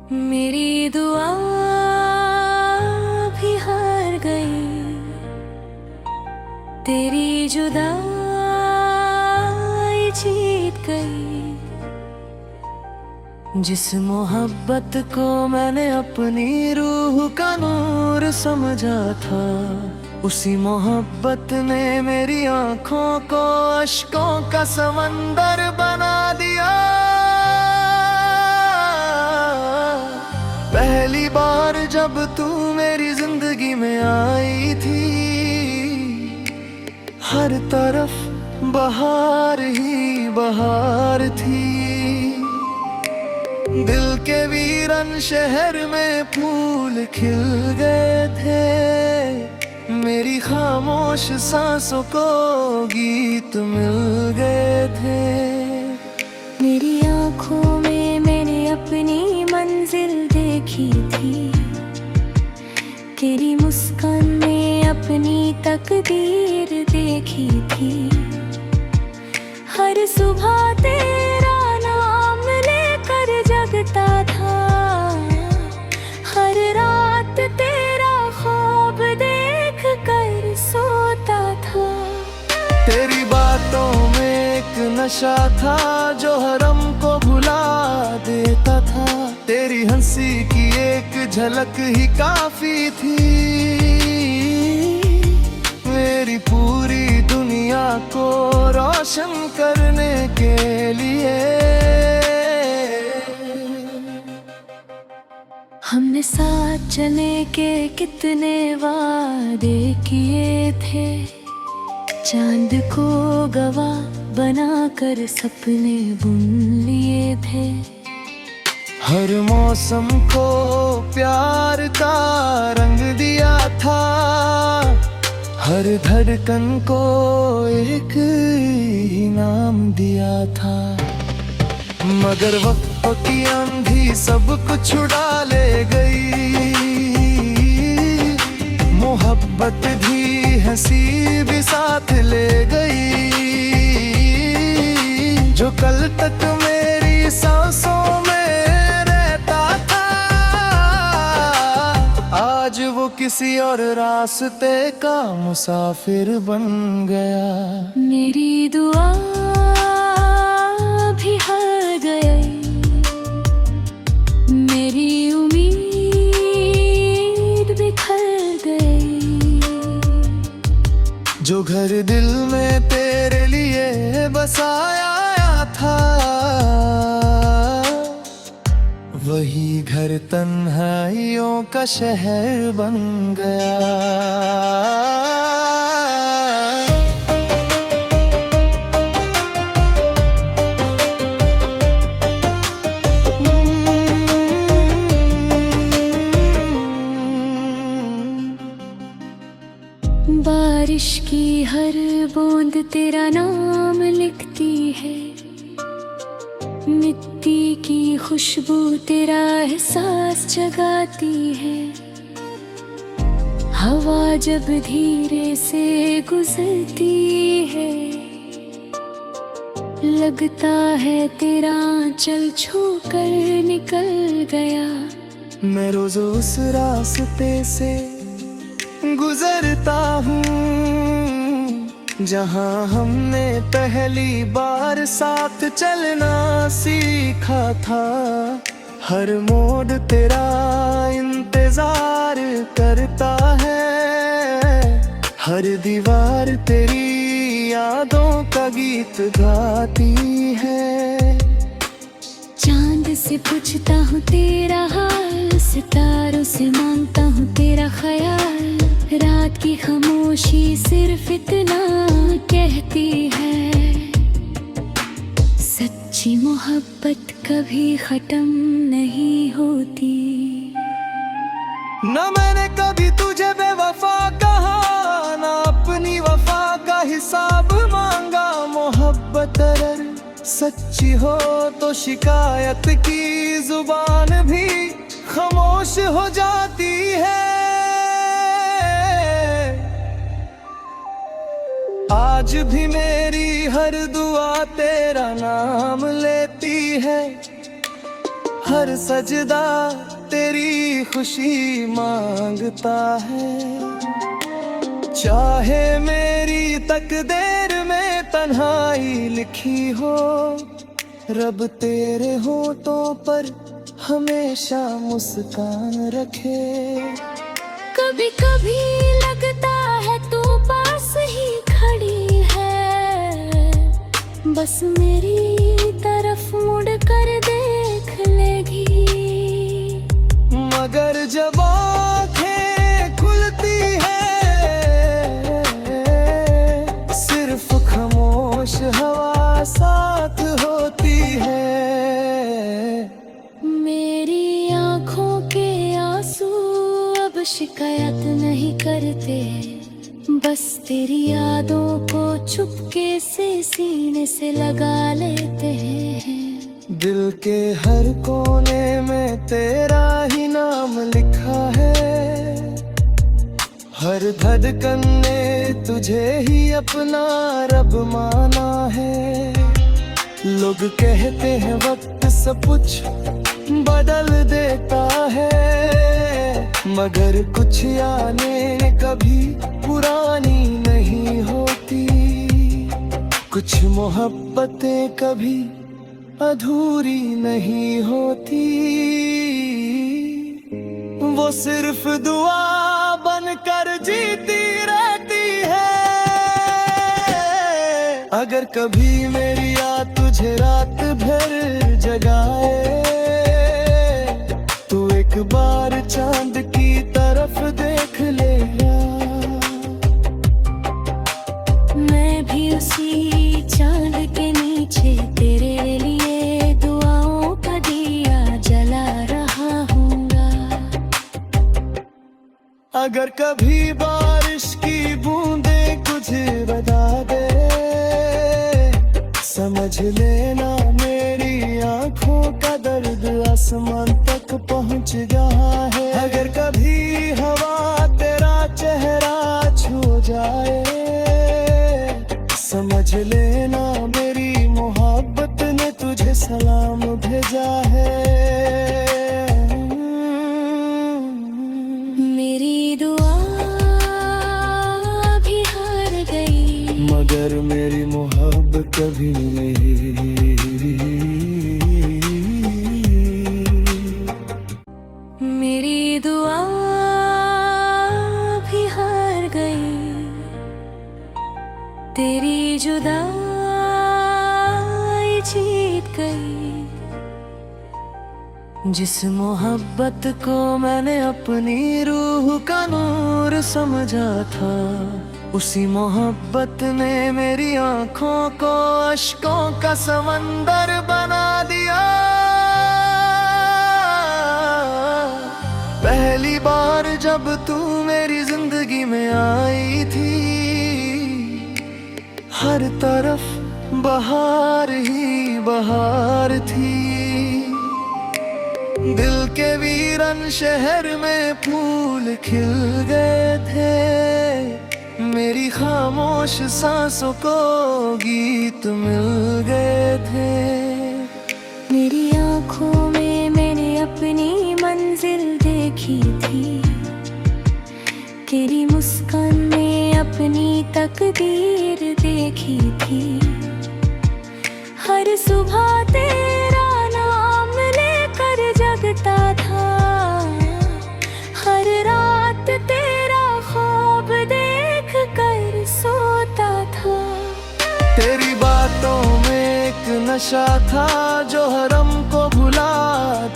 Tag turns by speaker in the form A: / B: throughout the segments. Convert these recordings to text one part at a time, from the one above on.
A: मेरी दुआ भी हार गई, तेरी जुदाई जीत गई। जिस मोहब्बत को मैंने अपनी रूह का नूर समझा था, उसी मोहब्बत ने मेरी आंखों को अश्कों का समंदर बना दिया। पहली बार जब तू मेरी जिंदगी में आई थी, हर तरफ बहार ही बहार थी। दिल के वीरन शहर में फूल खिल गए थे, मेरी खामोश सांसों को गीत मिल गए थे। मेरी आँखों में मैंने अपनी मंजिल देखी थी, तेरी मुस्कान में अपनी तकदीर देखी थी। हर सुबह तेरा नाम लेकर जगता था, हर रात तेरा ख्वाब देख कर सोता था। तेरी बातों में एक नशा था जो हरम को भुला देता था, तेरी हंसी की एक झलक ही काफी थी मेरी पूरी दुनिया को रोशन करने के लिए। हमने साथ चलने के कितने वादे किए थे, चांद को गवाह बनाकर सपने बुन लिए थे। हर मौसम को प्यार का रंग दिया था, हर धड़कन को एक इनाम दिया था। मगर वक्त की आंधी सब कुछ उड़ा ले गई, मोहब्बत भी हंसी भी साथ ले गई। जो कल तक मेरी सांसों में रहता था, आज वो किसी और रास्ते का मुसाफिर बन गया। मेरी दुआ भी हार गई, मेरी उम्मीद बिखर गई। जो घर दिल में तेरे लिए बसाया था, वही घर तन्हाइयों का शहर बन गया। बारिश की हर बूंद तेरा नाम लिखती है, मिट्टी की खुशबू तेरा एहसास जगाती है। हवा जब धीरे से गुजरती है, लगता है तेरा आंचल छूकर निकल गया। मैं रोज उस रास्ते से गुजरता हूँ जहाँ हमने पहली बार साथ चलना सीखा था। हर मोड़ तेरा इंतजार करता है, हर दीवार तेरी यादों का गीत गाती है। चांद से पूछता हूँ तेरा हाल, सितारों से मांगता हूँ तेरा ख्याल। रात की खामोशी सिर्फ इतना कहती है, सच्ची मोहब्बत कभी खत्म नहीं होती। न मैंने कभी तुझे बेवफा कहा, न अपनी वफा का हिसाब मांगा। मोहब्बत अगर सच्ची हो तो शिकायत की जुबान भी खामोश हो जाती है। आज भी मेरी हर दुआ तेरा नाम लेती है, हर सजदा तेरी खुशी मांगता है। चाहे मेरी तकदीर में तन्हाई लिखी हो, रब तेरे होठों पर हमेशा मुस्कान रखे।
B: कभी कभी लगता है तू पास ही खड़ी है, बस मेरी तरफ मुड़ कर देख लेगी।
A: मगर जब आँखें खुलती है, सिर्फ खामोश हवा साथ होती है।
B: मेरी आँखों के आंसू अब शिकायत नहीं करते, बस तेरी यादों को चुपके से सीने से लगा लेते हैं।
A: दिल के हर कोने में तेरा ही नाम लिखा है, हर धड़कन ने तुझे ही अपना रब माना है। लोग कहते हैं वक्त सब कुछ बदल देता है, मगर कुछ यादें कभी पुरानी नहीं होती, कुछ मोहब्बतें कभी अधूरी नहीं होती। वो सिर्फ दुआ बनकर जीती रहती है। अगर कभी मेरी याद तुझे रात भर जगाए, तू एक बार चांद की तरफ देख ले।
B: मैं भी उसी चांद के नीचे तेरे लिए दुआओं का दिया जला रहा हूँगा।
A: अगर कभी बारिश की बूंदें कुछ बता दे, समझ लेना मेरी आंखों का दर्द आसमान तक पहुंच गया है। अगर कभी हवा तेरा चेहरा छू जाए, समझ लेना मेरी मोहब्बत ने तुझे सलाम भेजा है।
B: मेरी दुआ भी हार गई,
A: मगर मेरी मोहब्बत कभी नहीं।
B: मेरी दुआ भी हार गई, तेरी जुदाई जीत गई।
A: जिस मोहब्बत को मैंने अपनी रूह का नूर समझा था, उसी मोहब्बत ने मेरी आंखों को अश्कों का समंदर बना दिया। पहली बार जब तू मेरी जिंदगी में आई थी, हर तरफ बहार ही बहार थी। दिल के वीरन शहर में फूल खिल गए थे, मेरी खामोश सांसों को गीत मिल गए थे।
B: मेरी आँखों में मैंने अपनी मंजिल देखी थी, तेरी मुस्कान में अपनी तकदीर देखी थी। हर सुबह तेरा नाम लेकर जगता था, हर रात तेरा ख्वाब देख कर सोता था।
A: तेरी बातों में एक नशा था जो हरम को भुला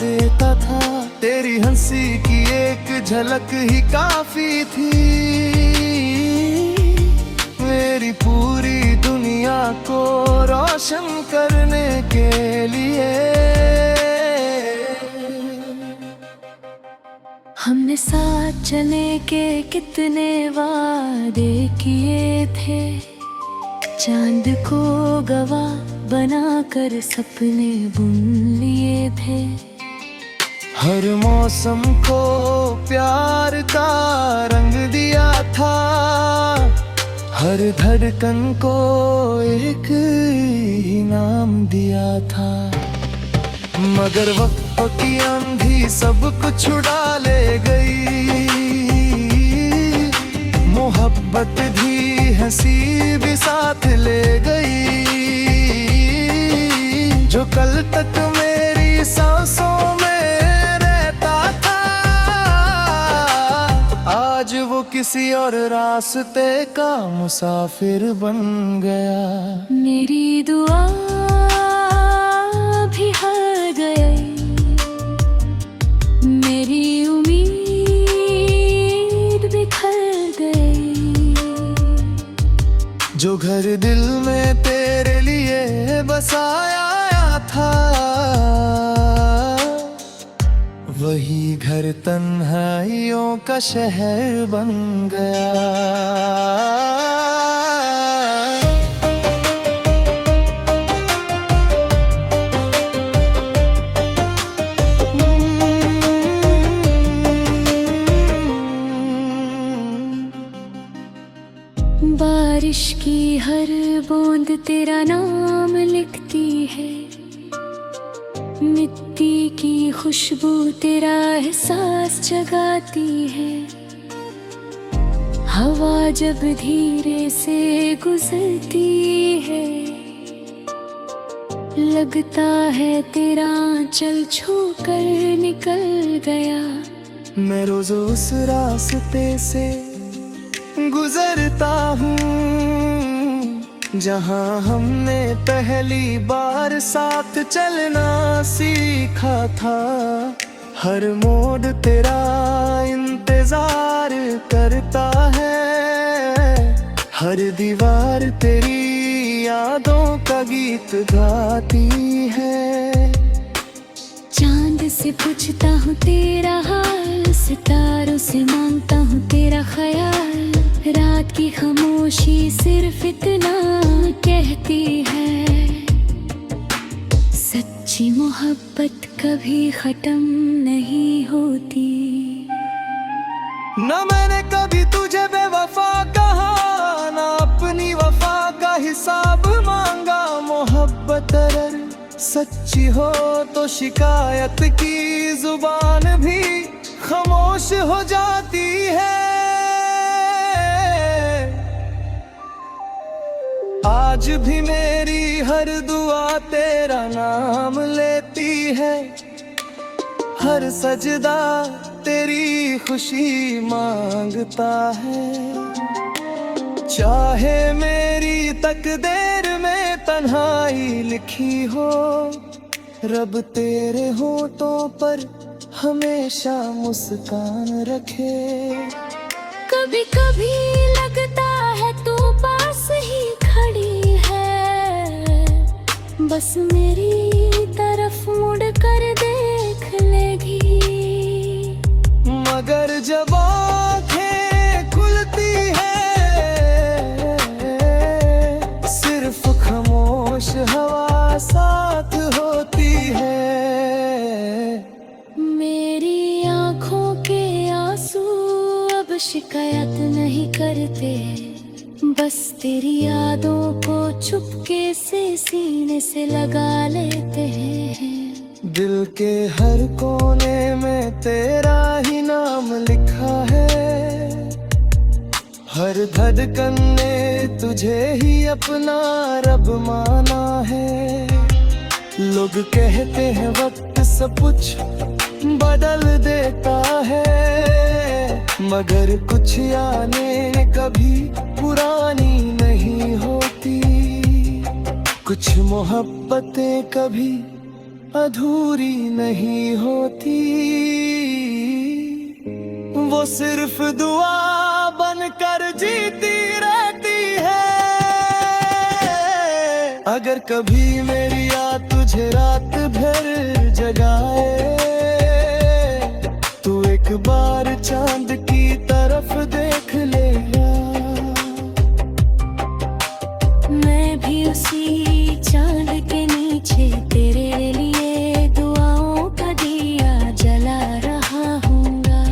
A: देता था, तेरी हंसी की एक झलक ही काफी थी मेरी पूरी दुनिया को रोशन करने के लिए।
B: हमने साथ चले के कितने वादे किए थे, चांद को गवाह बनाकर सपने बुन लिए थे।
A: हर मौसम को प्यार का रंग दिया था, हर धड़कन को एक ही नाम दिया था। मगर वक्त की आंधी सब कुछ उड़ा ले गई। मोहब्बत भी हंसी भी साथ ले गई। जो कल तक मेरी सांसों में रहता था, आज वो किसी और रास्ते का मुसाफिर बन गया।
B: मेरी दुआ भी हार गई, मेरी उम्मीद बिखर गई।
A: जो घर दिल में तेरे लिए बसाया था, वही घर तन्हाइयों का शहर बन गया।
B: बारिश की हर बूंद तेरा नाम लिखती है, मिट्टी की खुशबू तेरा एहसास जगाती है। हवा जब धीरे से गुजरती है, लगता है तेरा आंचल छूकर निकल गया।
A: मैं रोज उस रास्ते से गुजरता हूँ जहाँ हमने पहली बार साथ चलना सीखा था। हर मोड़ तेरा इंतजार करता है, हर दीवार तेरी यादों का गीत गाती है।
B: चांद से पूछता हूँ तेरा हाल, सितारों से मांगता हूँ तेरा ख्याल। रात की खामोशी सिर्फ इतना कहती है, सच्ची मोहब्बत कभी खत्म नहीं होती।
A: न मैंने कभी तुझे बेवफा कहा, न अपनी वफा का हिसाब मांगा। मोहब्बत अगर सच्ची हो तो शिकायत की जुबान भी खामोश हो जाती है। आज भी मेरी हर दुआ तेरा नाम लेती है, हर सजदा तेरी खुशी मांगता है। चाहे मेरी तकदीर में तन्हाई लिखी हो, रब तेरे होठों पर हमेशा मुस्कान रखे।
B: कभी कभी लगता है तू पास ही खड़ी है, बस मेरी तरफ मुड़ कर देख लेगी।
A: मगर जब आँखें खुलती है, सिर्फ खामोश हवा साथ होती है।
B: मेरी आँखों के आंसू अब शिकायत नहीं करते, बस तेरी यादों को चुपके से सीने से लगा लेते हैं।
A: दिल के हर कोने में तेरा ही नाम लिखा है, हर धड़कन ने तुझे ही अपना रब माना है। लोग कहते हैं वक्त सब कुछ बदल देता है, मगर कुछ यादें कभी पुरानी नहीं होती। कुछ मोहब्बतें कभी अधूरी नहीं होती, वो सिर्फ दुआ बनकर जीती रहती है। अगर कभी मेरी याद तुझे रात भर जगाए, तू एक बार चांद की तरफ देख लेगा।
B: मैं भी उसी चांद के नीचे तेरे लिए दुआओं का दिया जला रहा हूँगा।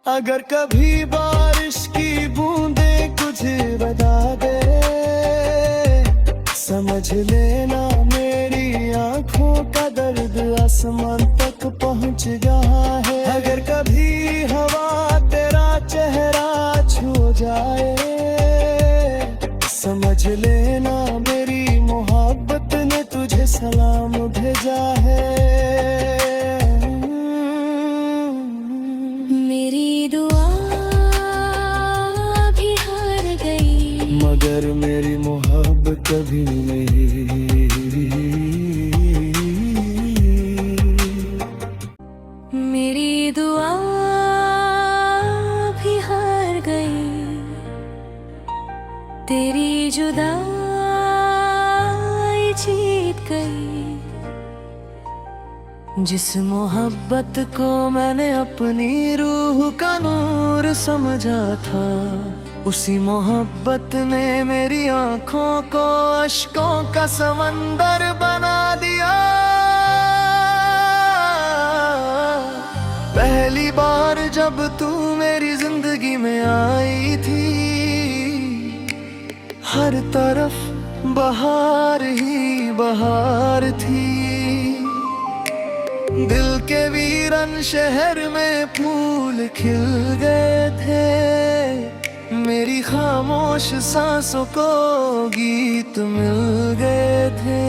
A: अगर कभी बारिश की बूंदें कुछ बता दे, समझ लेना मेरी आँखें जिस मोहब्बत को मैंने अपनी रूह का नूर समझा था, उसी मोहब्बत ने मेरी आंखों को अश्कों का समंदर बना दिया। पहली बार जब तू मेरी जिंदगी में आई थी, हर तरफ बहार ही बहार थी। दिल के वीरन शहर में फूल खिल गए थे, मेरी खामोश सांसों को गीत मिल गए थे।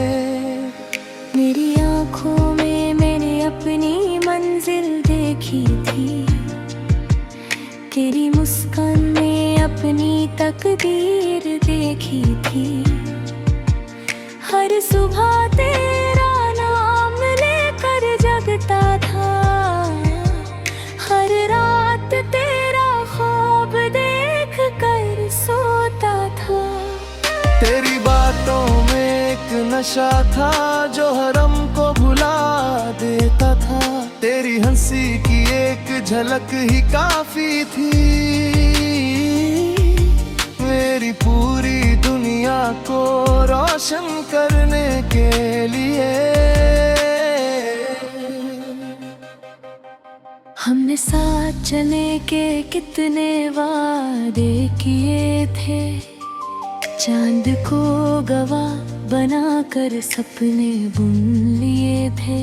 B: मेरी आंखों में मैंने अपनी मंजिल देखी थी, तेरी मुस्कान में अपनी तकदीर देखी थी। हर सुबह तेरा नाम लेकर जगता था, हर रात तेरा ख्वाब देख कर सोता था।
A: तेरी बातों में एक नशा था जो हरम को भुला देता था। तेरी हंसी की एक झलक ही काफी थी, मेरी पूरी दुनिया को रोशन करने के लिए।
B: हमने साथ चलने के कितने वादे किए थे, चांद को गवाह बनाकर सपने बुन लिए थे।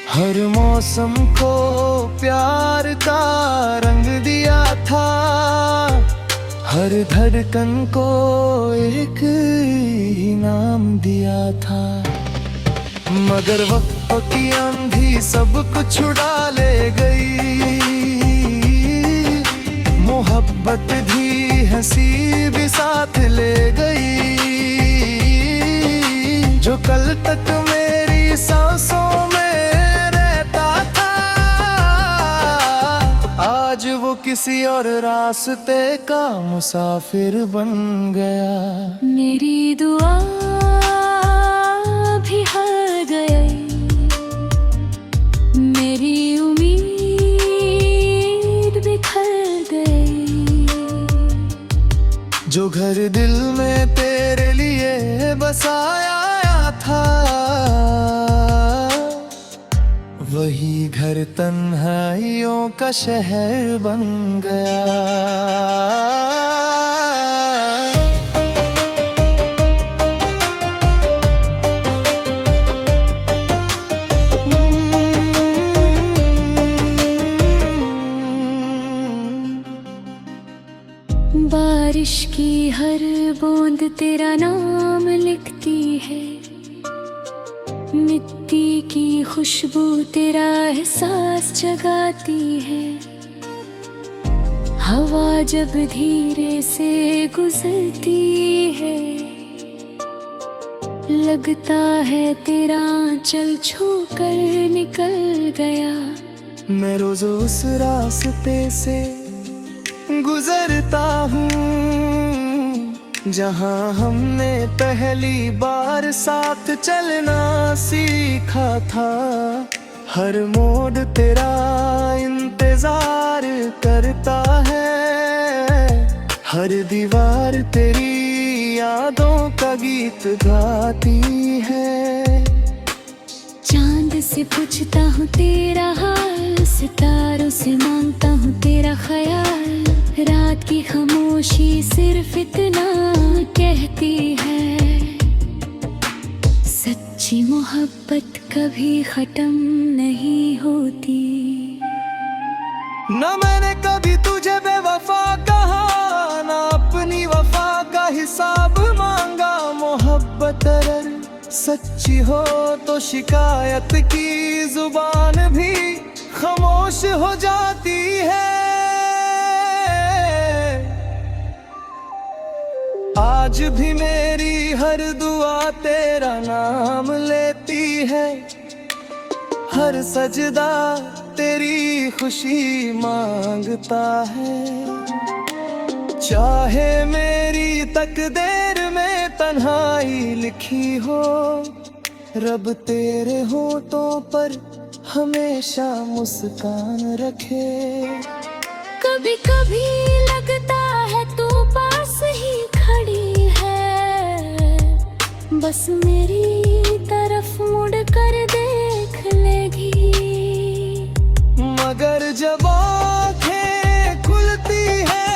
A: हर मौसम को प्यार का रंग दिया था, हर धड़कन को एक इनाम दिया था। मगर वक्त की आंधी सब कुछ उड़ा ले गई, मोहब्बत भी हंसी भी साथ ले गई। जो कल तक मेरी सांसों में रहता था, आज वो किसी और रास्ते का मुसाफिर बन गया।
B: मेरी दुआ भी हार गई, मेरी उम्मीद बिखर गई।
A: जो घर दिल में तेरे लिए बसाया था, वही घर तन्हाइयों का शहर बन गया।
B: बारिश की हर बूंद तेरा नाम लिखती है, मिट्टी की खुशबू तेरा एहसास जगाती है। हवा जब धीरे से गुजरती है, लगता है तेरा आंचल छूकर निकल गया।
A: मैं रोज उस रास्ते से गुजरता हूँ जहाँ हमने पहली बार साथ चलना सीखा था। हर मोड़ तेरा इंतजार करता है, हर दीवार तेरी यादों का गीत गाती है।
B: चांद से पूछता हूँ तेरा हाल, सितारों से मांगता हूँ तेरा ख्याल। रात की खामोशी सिर्फ इतना कहती है, सच्ची मोहब्बत कभी खत्म नहीं होती।
A: न मैंने कभी तुझे बेवफा कहा, न अपनी वफा का हिसाब मांगा। मोहब्बत अगर सच्ची हो तो शिकायत की जुबान भी खामोश हो जाती है। आज भी मेरी हर दुआ तेरा नाम लेती है, हर सजदा तेरी खुशी मांगता है। चाहे मेरी तकदीर में तन्हाई लिखी हो, रब तेरे होठों पर हमेशा मुस्कान रखे।
B: कभी कभी लगता है तू पास ही खड़ी है, बस मेरी तरफ मुड़ कर देख लेगी।
A: मगर जब आँखें खुलती है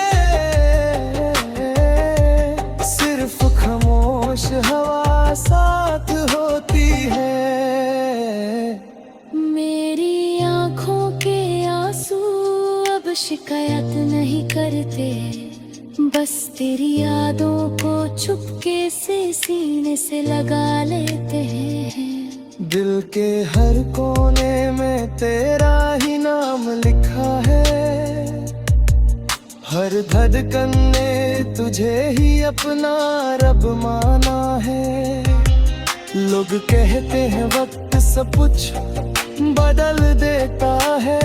A: सिर्फ खामोश हवा साथ होती है।
B: मेरी आँखों के आंसू अब शिकायत नहीं करते, बस तेरी यादों को चुपके से सीने से लगा लेते हैं।
A: दिल के हर कोने में तेरा ही नाम लिखा है, हर धड़कन ने तुझे ही अपना रब माना है। लोग कहते हैं वक्त सब कुछ बदल देता है,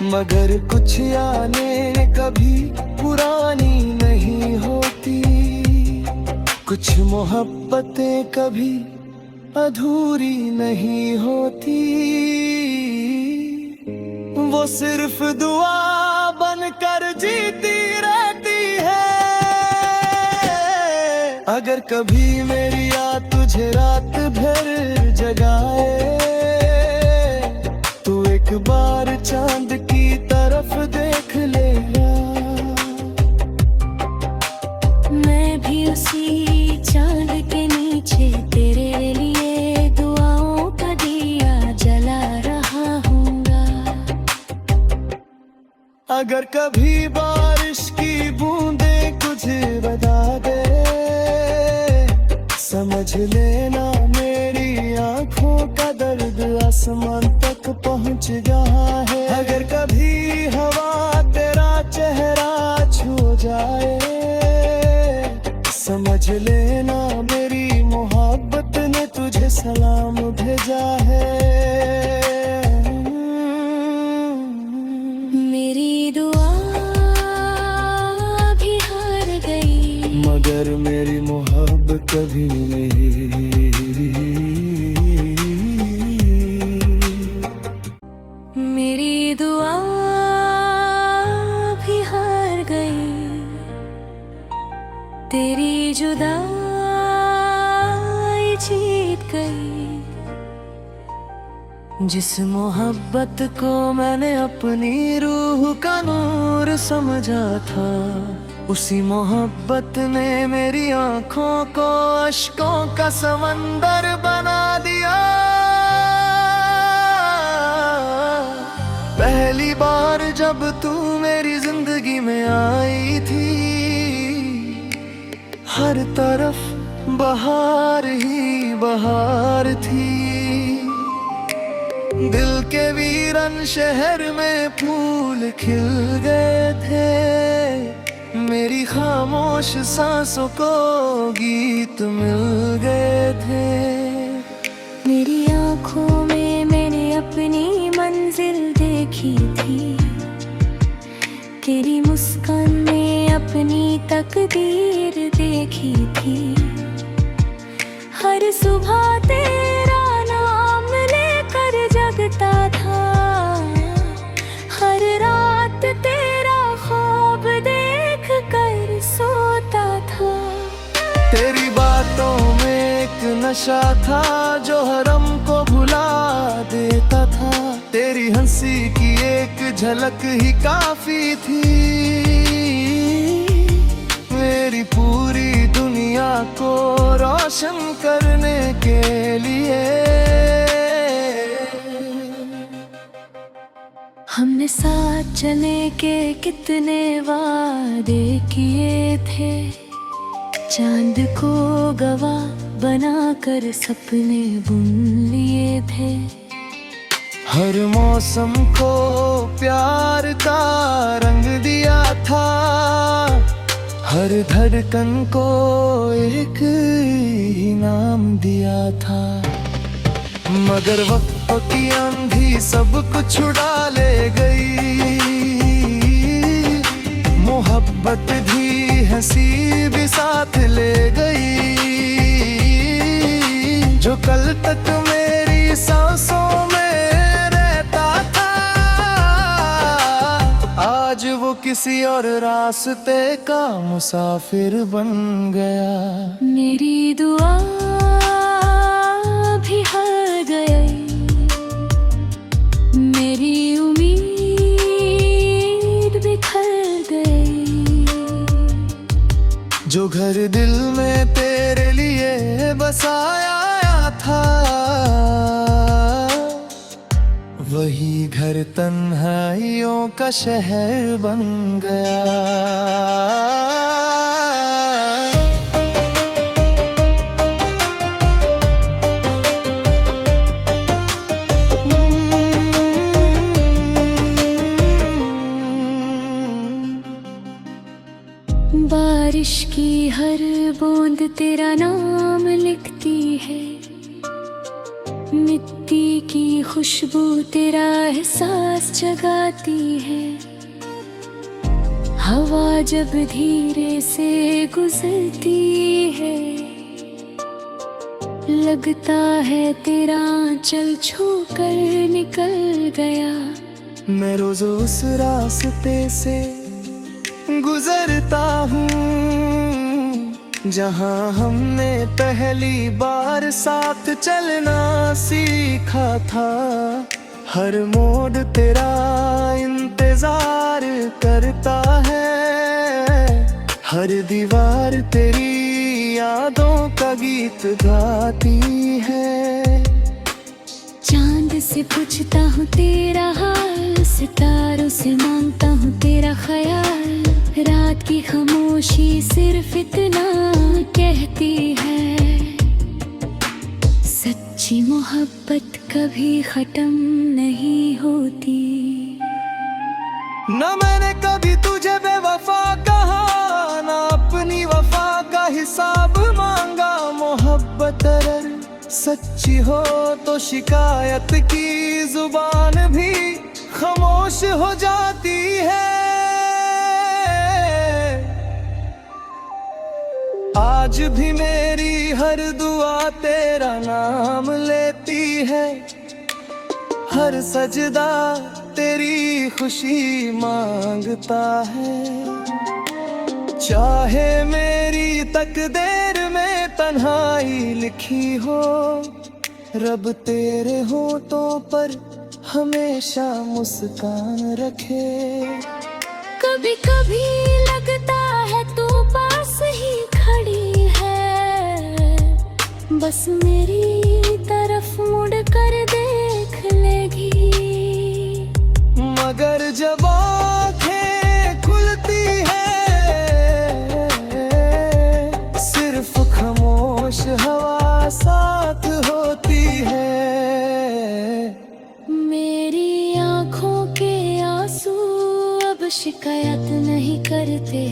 A: मगर कुछ यादें कभी पुरानी नहीं होती, कुछ मोहब्बतें कभी अधूरी नहीं होती। वो सिर्फ दुआ बनकर जीती रहती है। अगर कभी मेरी याद तुझे रात भर जगाए, तू एक बार चांद की तरफ देख लेगा।
B: मैं भी उसी चांद के नीचे तेरे लिए दुआओं का दिया जला रहा हूँगा।
A: अगर कभी बारिश की बूंदें कुछ बता दे, समझ लेना मेरी आंखों का दर्द आसमान तक पहुंच गया है। अगर कभी हवा तेरा चेहरा छू जाए, समझ लेना मेरी मोहब्बत ने तुझे सलाम भेजा है।
B: मेरी दुआ भी हार गई,
A: मगर मेरी मोहब्बत कभी नहीं।
B: मेरी दुआ भी हार गई, तेरी जुदाई जीत गई।
A: जिस मोहब्बत को मैंने अपनी रूह का नूर समझा था, उसी मोहब्बत ने मेरी आंखों को अश्कों का समंदर बना दिया। पहली बार जब तू मेरी जिंदगी में आई थी, हर तरफ बहार ही बहार थी। दिल के वीरन शहर में फूल खिल गए थे, मेरी खामोश सांसों को गीत मिल गए थे।
B: मेरी आँखों में मैंने अपनी मंजिल देखी थी, तेरी मुस्कान में अपनी तकदीर देखी थी। हर सुबह तेरा नाम लेकर जगता था, हर रात तेरा ख्वाब देख कर सोता था।
A: तेरी बातों में एक नशा था जो हरम को भुला देता था, तेरी हंसी की एक झलक ही काफी थी मेरी पूरी दुनिया को रोशन करने के लिए।
B: हमने साथ चलने के कितने वादे किए थे, चांद को गवाह बनाकर सपने बुन लिए थे।
A: हर मौसम को प्यार का रंग दिया था, हर धड़कन को एक इनाम दिया था। मगर वक्त की आंधी सब कुछ उड़ा ले गई, मोहब्बत भी हंसी भी साथ ले गई। जो जो कल तक मेरी सांसों में रहता था, आज वो किसी और रास्ते का मुसाफिर बन गया।
B: मेरी दुआ भी हार गई, मेरी उम्मीद बिखर गई।
A: जो घर दिल में तेरे लिए बसाया था, वही घर तन्हाइयों का शहर बन गया।
B: बारिश की हर बूंद तेरा नाम लिखती है, मिट्टी की खुशबू तेरा एहसास जगाती है। हवा जब धीरे से गुजरती है, लगता है तेरा आंचल छूकर निकल गया।
A: मैं रोज उस रास्ते से गुजरता हूँ जहाँ हमने पहली बार साथ चलना सीखा था। हर मोड़ तेरा इंतजार करता है, हर दीवार तेरी यादों का गीत गाती है।
B: चांद से पूछता हूँ तेरा हाल, सितारों से मांगता हूँ तेरा ख्याल। रात की खामोशी सिर्फ इतना कहती है, सच्ची मोहब्बत कभी खत्म नहीं होती।
A: न मैंने कभी तुझे बेवफा कहा, न अपनी वफा का हिसाब मांगा। मोहब्बत अगर सच्ची हो तो शिकायत की जुबान भी खामोश हो जाती है। आज भी मेरी हर दुआ तेरा नाम लेती है, हर सजदा तेरी खुशी मांगता है। चाहे मेरी तकदीर में तन्हाई लिखी हो, रब तेरे होठों पर हमेशा मुस्कान रखे।
B: कभी कभी लगता है तू पास ही खड़ी है, बस मेरी तरफ मुड़ कर देख लेगी।
A: मगर जब आँखें खुलती है, सिर्फ खामोश हवा साथ होती है।
B: मेरी आँखों के आंसू अब शिकायत नहीं करते,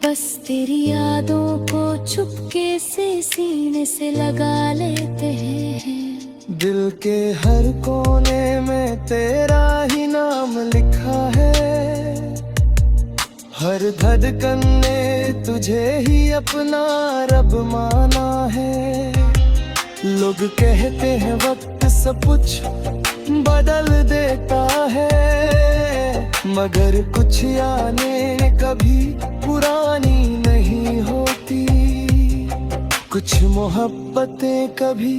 B: बस तेरी यादों को चुपके से सीने से लगा लेते हैं।
A: दिल के हर कोने में तेरा ही नाम लिखा है, हर धड़कन ने तुझे ही अपना रब माना है। लोग कहते हैं वक्त सब कुछ बदल देता है, मगर कुछ यादें कभी पुरानी नहीं होती। कुछ मोहब्बतें कभी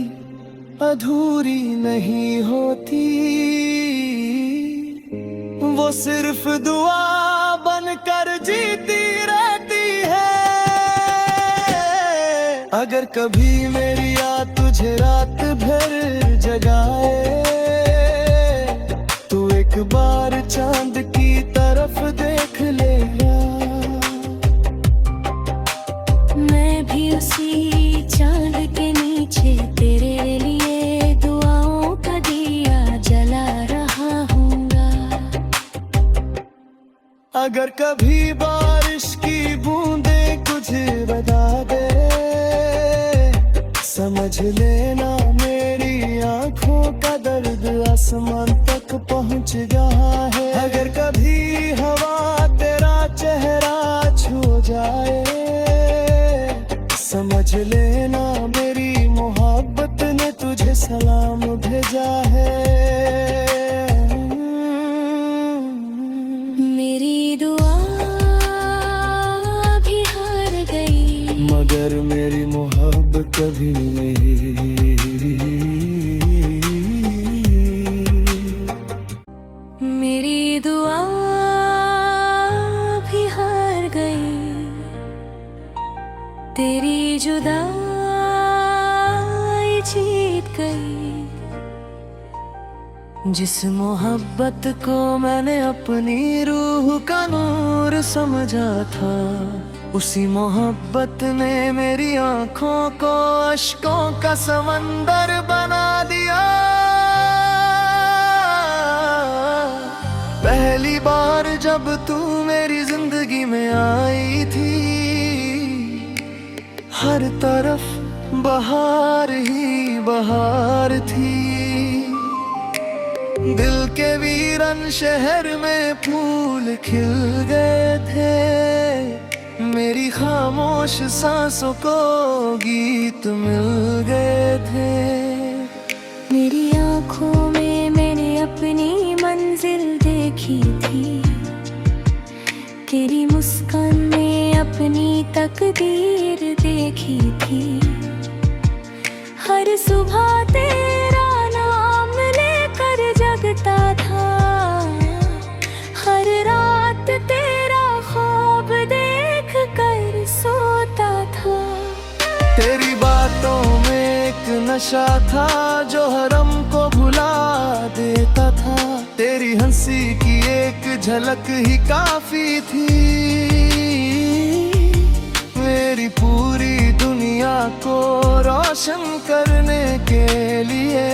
A: अधूरी नहीं होती, वो सिर्फ दुआ बनकर जीती रहती है। अगर कभी मेरी याद तुझे रात भर जगाए, तू एक बार चांद की तरफ देख लेगा।
B: मैं भी उसी चांद के नीचे तेरे लिए दुआओं का दिया जला रहा हूँगा।
A: अगर कभी बारिश की बूंदें कुछ बता दे, समझ लेना मेरी आंखों का दर्द आसमान तक पहुंच गया है। अगर कभी हवा तेरा चेहरा छू जाए, समझ लेना मेरी मोहब्बत जिस मोहब्बत को मैंने अपनी रूह का नूर समझा था, उसी मोहब्बत ने मेरी आंखों को अश्कों का समंदर बना दिया। पहली बार जब तू मेरी जिंदगी में आई थी, हर तरफ बहार ही बहार थी। दिल के वीरन शहर में फूल खिल गए थे, मेरी खामोश सांसों को गीत मिल गए थे।
B: मेरी आँखों में मैंने अपनी मंजिल देखी थी, तेरी मुस्कान में अपनी तकदीर देखी थी। हर सुबह तेरा नाम लेकर जगता था, हर रात तेरा ख्वाब देख कर सोता था।
A: तेरी बातों में एक नशा था जो हरम को भुला देता था। तेरी हंसी की एक झलक ही काफी थी, मेरी पूरी दुनिया को रोशन करने के लिए।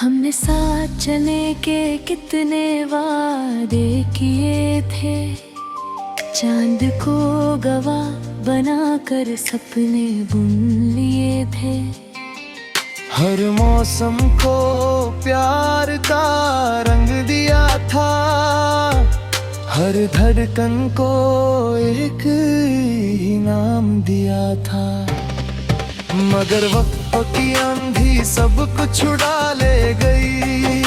B: हमने साथ चलने के कितने वादे किए थे, चांद को गवाह बनाकर सपने बुन लिए थे।
A: हर मौसम को प्यार का रंग दिया था, हर धड़कन को एक इनाम दिया था। मगर वक्त की आंधी सब कुछ उड़ा ले गई,